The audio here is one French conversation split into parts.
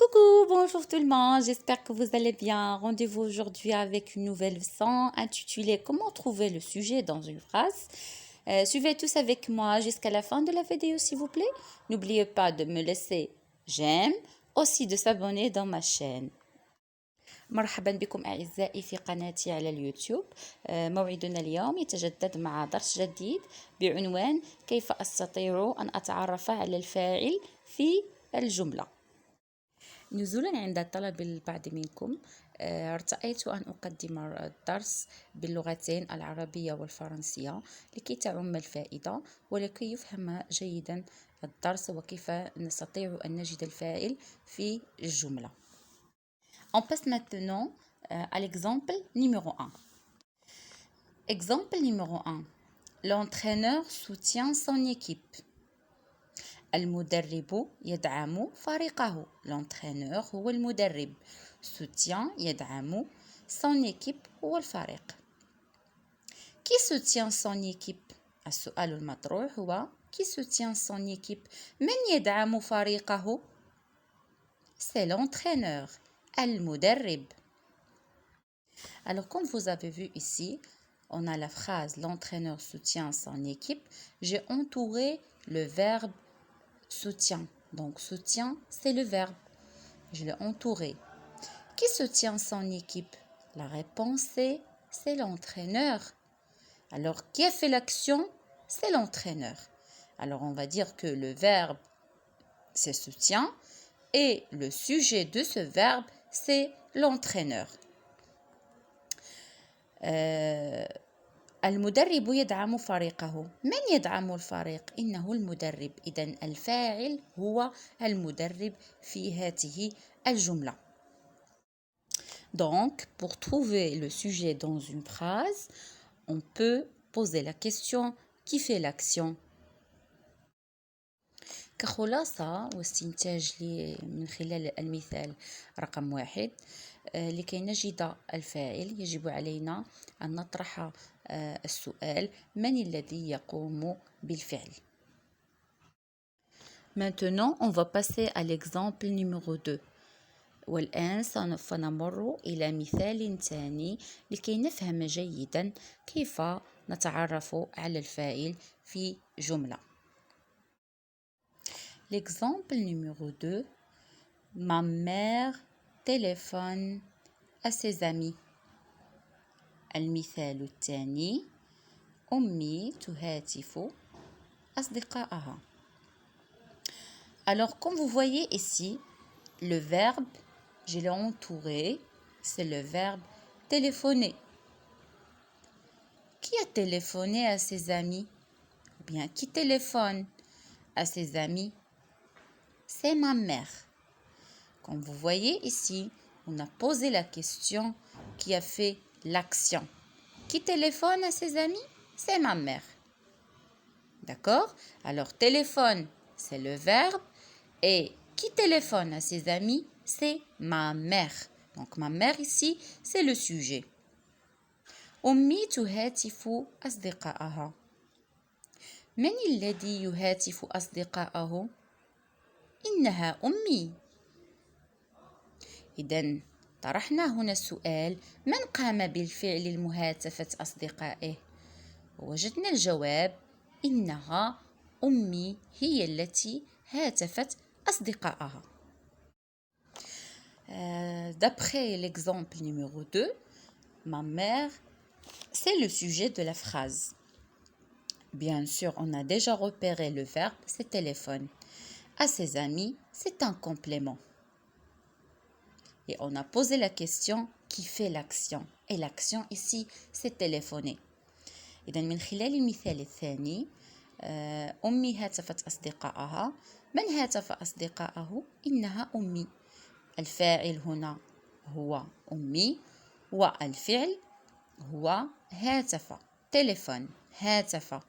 Coucou, bonjour tout le monde, j'espère que vous allez bien. Rendez-vous aujourd'hui avec une nouvelle leçon intitulée Comment trouver le sujet dans une phrase. Suivez tous avec moi jusqu'à la fin de la vidéo s'il vous plaît. N'oubliez pas de me laisser j'aime, aussi de s'abonner dans ma chaîne. مرحبا بكم أعزائي في قناتي على اليوتيوب. موعدنا اليوم يتجدد مع درس جديد بعنوان كيف أستطيع أن أتعرف على الفاعل في الجملة. نزولا عند طلب البعض منكم ارتأيت أن أقدم الدرس باللغتين العربية والفرنسية لكي تعم الفائدة ولكي يفهم جيدا الدرس وكيف نستطيع أن نجد الفاعل في الجملة. On passe maintenant à l'exemple numéro 1. Exemple numéro 1. L'entraîneur soutient son équipe. المدرب يدعم فريقه. L'entraîneur هو المدرب. Soutient يدعم. Son équipe هو الفريق. Qui soutient son équipe؟ السؤال المطروح هو qui soutient son équipe؟ من يدعم فريقه؟ C'est l'entraîneur. المدرب. Alors comme vous avez vu ici, on a la phrase l'entraîneur soutient son équipe. J'ai entouré le verbe soutient. Donc soutient, c'est le verbe. Je l'ai entouré. Qui soutient son équipe? La réponse c'est l'entraîneur. Alors qui a fait l'action? C'est l'entraîneur. Alors on va dire que le verbe c'est soutient et le sujet de ce verbe c'est l'entraîneur. المدرب يدعم فريقه. من يدعم الفريق؟ إنه المدرب. إذن الفاعل هو المدرب في هذه الجملة. Donc, pour trouver le sujet dans une phrase, on peut poser la question qui fait l'action. كخلاصة واستنتاج من خلال المثال رقم 1 لكي نجد الفاعل يجب علينا أن نطرح السؤال من الذي يقوم بالفعل. Maintenant, on va passer à l'exemple numéro 2. والآن سوف نمر إلى مثال ثاني لكي نفهم جيدا كيف نتعرف على الفاعل في جملة. L'exemple numéro 2. Ma mère téléphone à ses amis. المثال الثاني. أمي تهاتف أصدقائها. Alors, comme vous voyez ici, le verbe, je l'ai entouré, c'est le verbe téléphoner. Qui a téléphoné à ses amis? Ou bien, qui téléphone à ses amis? C'est ma mère. Comme vous voyez ici, on a posé la question qui a fait l'action. Qui téléphone à ses amis? C'est ma mère. D'accord? Alors, téléphone, c'est le verbe. Et qui téléphone à ses amis? C'est ma mère. Donc, ma mère ici, c'est le sujet. أمي تهاتف أصدقائها. من الذي يهاتف أصدقائه؟ إنها أمي. إذن طرحنا هنا السؤال من قام بالفعل المهاتفة أصدقائه؟ وجدنا الجواب إنها أمي هي التي هاتفت أصدقائها. D'après l'exemple numéro 2, ma mère, c'est le sujet de la phrase. Bien sûr, on a déjà repéré le verbe, c'est téléphone. À ses amis, c'est un complément. Et on a posé la question qui fait l'action. Et l'action ici, c'est téléphoner. إذن من خلال المثال الثاني أمي هاتفت أصدقائها. من هاتف أصدقائه؟ إنها أمي. الفاعل هنا هو أمي والفعل هو هاتف. téléphone. هاتف.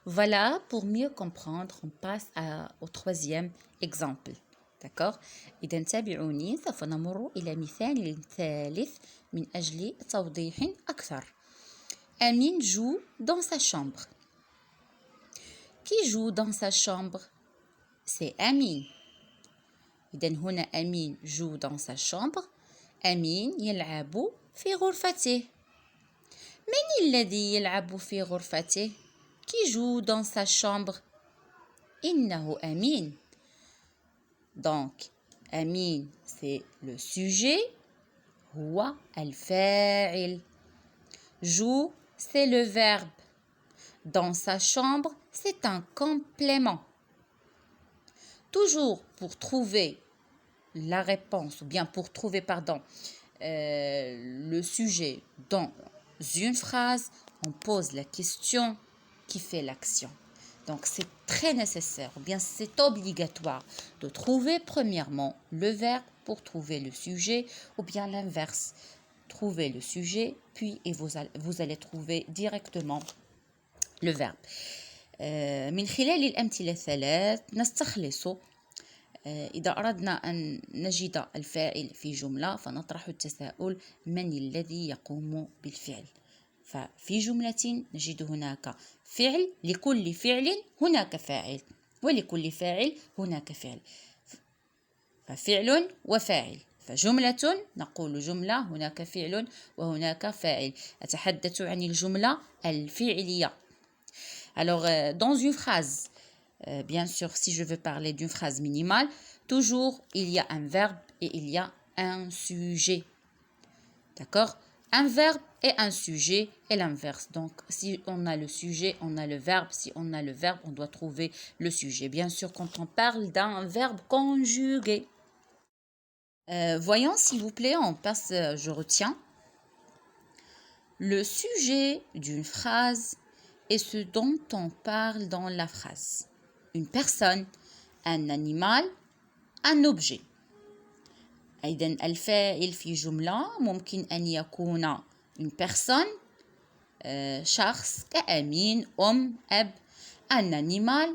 Voilà, pour mieux comprendre, on passe au troisième exemple. D'accord? إذا تابعوني سوف نمر إلى مثال ثالث من أجل توضيح أكثر. Amine joue dans sa chambre. Qui joue dans sa chambre? C'est Amine. إذن هنا أمين joue dans sa chambre. أمين يلعب في غرفته. من الذي يلعب في غرفته؟ Qui joue dans sa chambre? إنه أمين. Donc, أمين c'est le sujet. هو الفاعل. Joue c'est le verbe. Dans sa chambre, c'est un complément. Toujours pour trouver la réponse, ou bien pour trouver, le sujet dans une phrase, on pose la question qui fait l'action. Donc, c'est très nécessaire, ou bien c'est obligatoire de trouver premièrement le verbe pour trouver le sujet, ou bien l'inverse. Trouver le sujet, puis vous allez trouver directement le verbe. من خلال الأمثلة الثلاث نستخلص إذا أردنا أن نجد الفاعل في جملة فنطرح التساؤل من الذي يقوم بالفعل. ففي جملة نجد هناك فعل، لكل فعل هناك فاعل، ولكل فاعل هناك فعل. ففعل وفاعل. فجملة نقول جملة هناك فعل وهناك فاعل. أتحدث عن الجملة الفعلية. Alors, dans une phrase, bien sûr, si je veux parler d'une phrase minimale, toujours il y a un verbe et il y a un sujet. D'accord? Un verbe et un sujet et l'inverse. Donc, si on a le sujet, on a le verbe. Si on a le verbe, on doit trouver le sujet. Bien sûr, quand on parle d'un verbe conjugué. Voyons, s'il vous plaît, on passe, je retiens. Le sujet d'une phrase est ce dont on parle dans la phrase. Une personne, un animal, un objet. أيضا الفاعل في جملة ممكن أن يكون une personne, شخص كأمين، أب. Un animal,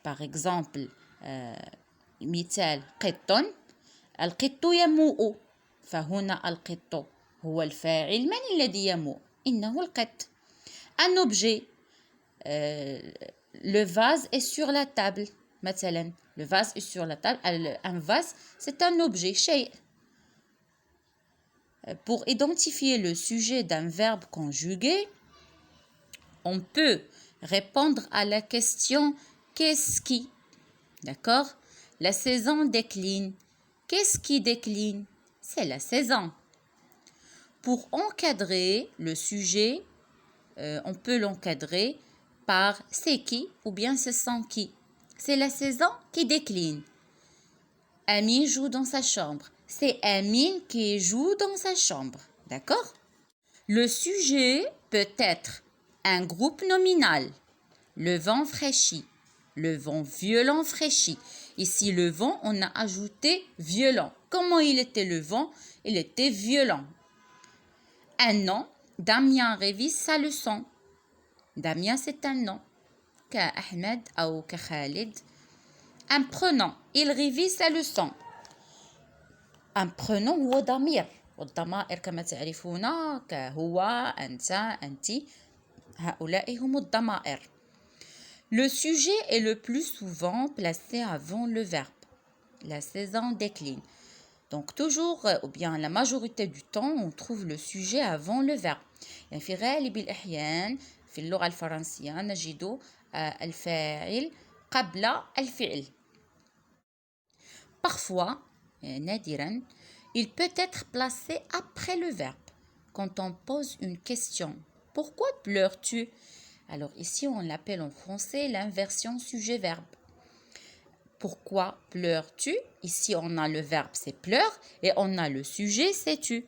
par exemple, مثال قط. القط يموء. فهنا القط هو الفاعل. من الذي يموء؟ إنه القط. Un objet. Le vase est sur la table. مثلا le vase est sur la table. Un vase, c'est un objet, شيء. Pour identifier le sujet d'un verbe conjugué, on peut répondre à la question qu'est-ce qui? D'accord? La saison décline. Qu'est-ce qui décline? C'est la saison. Pour encadrer le sujet, on peut l'encadrer par c'est qui ou bien ce sont qui. C'est la saison qui décline. Amine joue dans sa chambre. C'est Amine qui joue dans sa chambre. D'accord? Le sujet peut être un groupe nominal. Le vent fraîchit. Le vent violent fraîchit. Ici, le vent, on a ajouté violent. Comment il était le vent? Il était violent. Un nom, Damien révise sa leçon. Damien, c'est un nom. كأحمد أو كخالد. Un pronom, il révise sa leçon. Un pronom هو ضمير. والضمائر كما تعرفون كهو، أنت، أنت. هؤلاء هم الضمائر. Le sujet est le plus souvent placé avant le verbe. La saison décline. Donc toujours, ou bien la majorité du temps, on trouve le sujet avant le verbe. يعني في غالب الأحيان في اللغة الفرنسية نجد الفاعل قبل الفعل. Parfois, نادرا, il peut être placé après le verbe. Quand on pose une question, pourquoi pleures-tu? Alors ici, on l'appelle en français l'inversion sujet-verbe. Pourquoi pleures-tu? Ici, on a le verbe c'est pleure et on a le sujet c'est tu.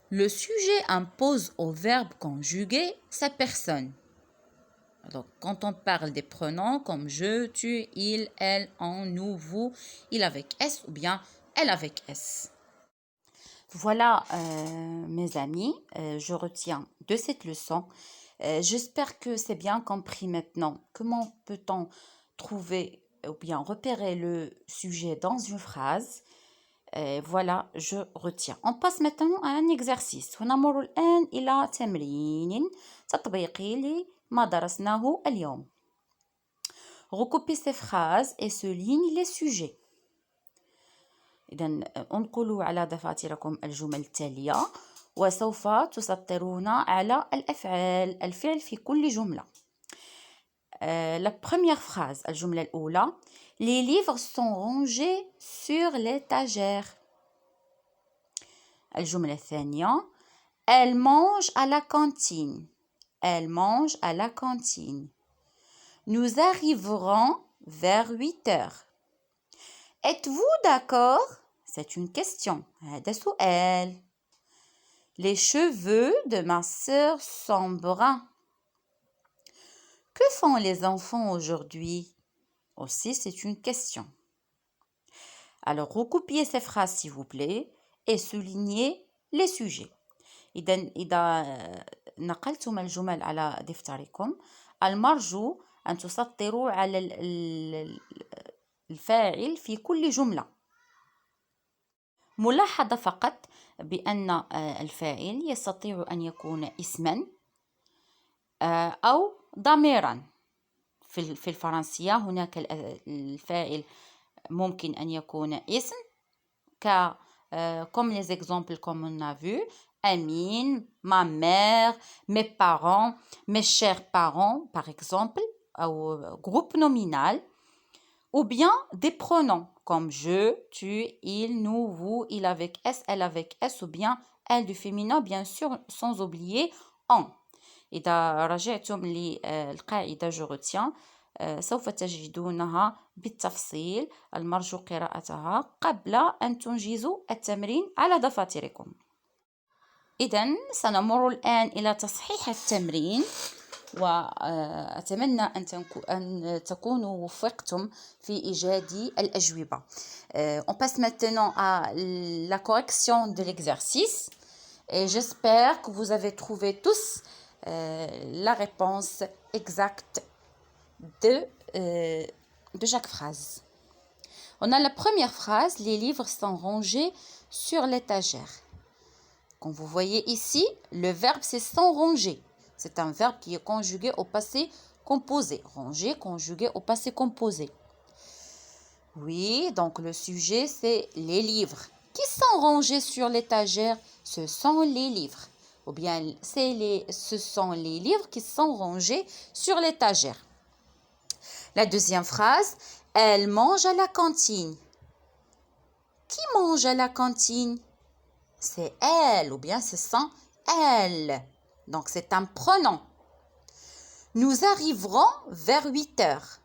Le sujet impose au verbe conjugué sa personne. Alors, quand on parle des pronoms comme je, tu, il, elle, on, nous, vous, il avec S ou bien elle avec S. Voilà, mes amis, je retiens de cette leçon. J'espère que c'est bien compris maintenant. Comment peut-on trouver ou bien repérer le sujet dans une phrase? Voilà, je retiens. On passe maintenant à un exercice. ونمر الآن إلى تمرين تطبيقي لما درسناه اليوم. Recoupez ces phrases et souligne les sujets. إذن انقلوا على دفاتركم الجمل التالية وسوف تسطرون على الأفعال الفعل في كل جملة. La première phrase, الجملة الأولى: Les livres sont rangés sur l'étagère. الجملة الثانية: Elle mange à la cantine. Elle mange à la cantine. Nous arriverons vers 8 heures. Êtes-vous d'accord? C'est une question. هذا سؤال. Les cheveux de ma sœur sont bruns. Que font les enfants aujourd'hui? Aussi, c'est une question. Alors, recopiez ces phrases, s'il vous plaît, et soulignez les sujets. إذا نقلتم الجمل على دفتركم المرجو أن تسطروا على الفاعل في كل جملة. ملاحظة فقط بأن الفاعل يستطيع أن يكون اسما أو ضميرا. في الفرنسية هناك الفاعل ممكن أن يكون اسم comme les exemples comme on a vu: Amine, ma mère, mes parents, mes chers parents, par exemple, ou groupe nominal, ou bien des pronoms comme je, tu, il, nous, vous, il avec S, elle avec S, ou bien elle du féminin, bien sûr, sans oublier on. إذا رجعتم للقاعدة je retiens سوف تجدونها بالتفصيل المرجو قراءتها قبل أن تنجزوا التمرين على دفاتركم. إذن سنمر الآن إلى تصحيح التمرين وأتمنى أن تكونوا وفقتم في إيجاد الأجوبة. On passe maintenant à la correction de l'exercice et j'espère que vous avez trouvé tous la réponse exacte de chaque phrase. On a la première phrase: les livres sont rangés sur l'étagère. Comme vous voyez ici, le verbe c'est sont rangés. C'est un verbe qui est conjugué au passé composé. Ranger conjugué au passé composé. Oui, donc le sujet c'est les livres. Qui sont rangés sur l'étagère? Ce sont les livres. Ou bien ce sont les livres qui sont rangés sur l'étagère. La deuxième phrase: elle mange à la cantine. Qui mange à la cantine? C'est elle, ou bien ce sont elles. Donc c'est un pronom. Nous arriverons vers 8 heures.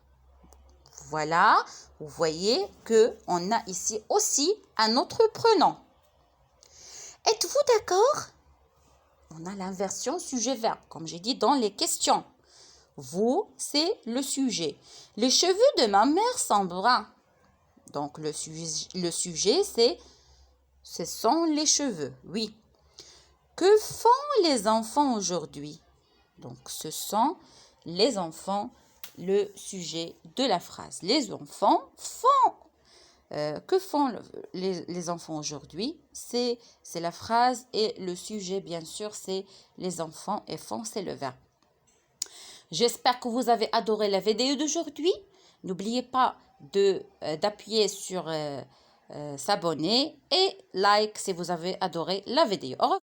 Voilà, vous voyez qu'on a ici aussi un autre pronom. Êtes-vous d'accord? On a l'inversion sujet-verbe, comme j'ai dit dans les questions. Vous, c'est le sujet. Les cheveux de ma mère sont bruns. Donc, le sujet, ce sont les cheveux, oui. Que font les enfants aujourd'hui? Donc, ce sont les enfants, le sujet de la phrase. Les enfants font. Que font les enfants aujourd'hui? C'est la phrase et le sujet, bien sûr, c'est les enfants et font, c'est le verbe. J'espère que vous avez adoré la vidéo d'aujourd'hui. N'oubliez pas d'appuyer sur s'abonner et like si vous avez adoré la vidéo. Au revoir.